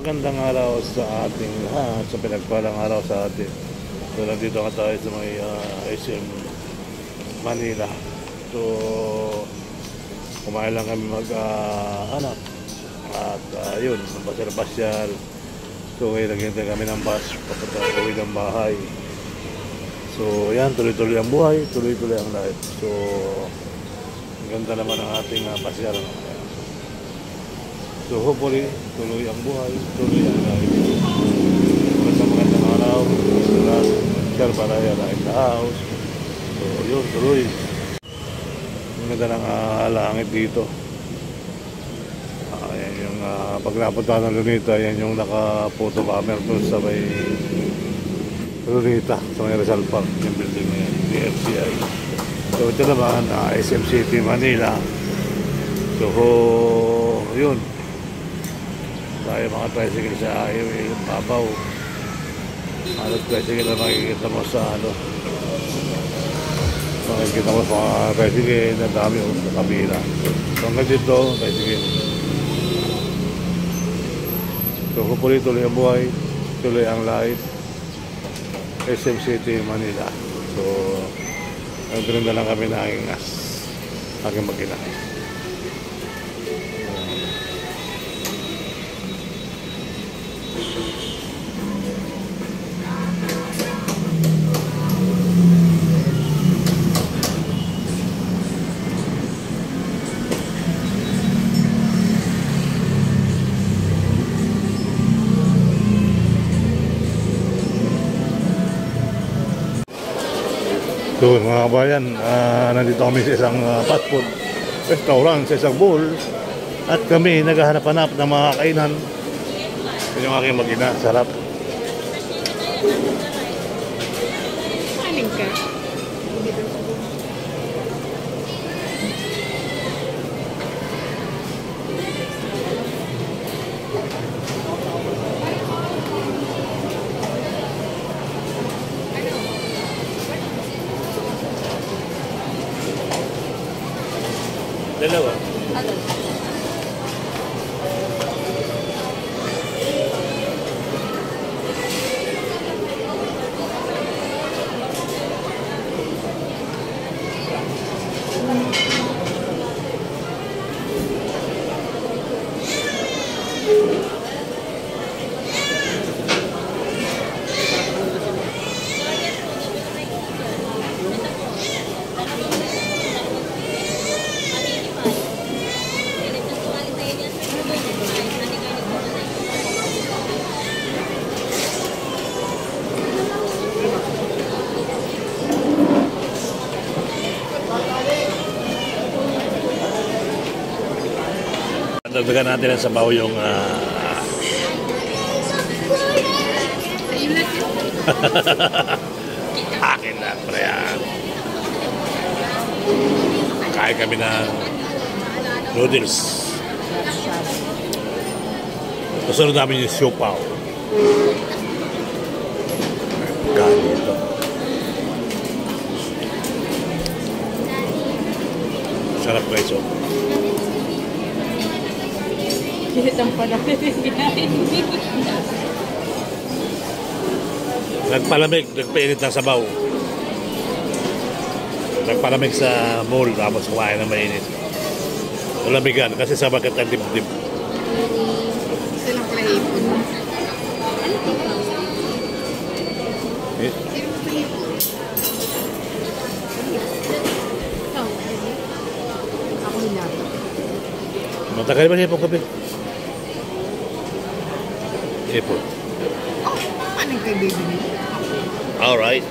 Magandang araw sa ating lahat, sa pinagpalang araw sa atin. So nandito nga tayo sa may SM Manila. So kumain lang kami anak at yun, pasyal. So ngayon naghintay kami ng bus papunta uwi ng bahay. So yan, tuloy-tuloy ang buhay, tuloy-tuloy ang life. So ang ganda naman ang ating pasyal. So hopefully, tuloy ang buhay, tuloy ang life. Magandang araw, share para yan in the house. So yun, tuloy. Ang ganda ng langit dito. Ayan yung pag napunta ng Lunita, yan yung naka-photo camera doon sa may Lunita, sa may Rizal Park, yung building na yan, DFCI. So ito naman, SM City, Manila. So yun. Tayo mga tricycle sa highway, babaw. Halos tricycle na makikita mo sa makikita mo sa mga tricycle na dami sa kabila. So hanggang dito, tricycle. So hopefully tuloy ang buhay, tuloy ang life. SM City, Manila. So nagbirinda lang kami na aking mag-ina. So mga kabayan, nandito kami sa isang fast food restaurant, sa isang bowl. At kami naghahanap-hanap ng mga kainan. Ito yung aking mag-ina, sarap. Kanin ka? Dalawa. Dagdagan natin ang sabaw yung akin na pre yan. Kain kami ng noodles. Kasunod namin yung siopaw. Ganito. Sarap guys, oh. Kitang pala kinain. Nagpalamig, nagpainit ng sabaw. Nagpalamig sa mall, tapos kumain ng mainit. Malamigan, kasi sa bagat ang dibdib. Silang pala-hipon. Eh? Ako nilato. Matagal ba niya pong kape? Hipon. Oh, paano kay baby niya? Alright.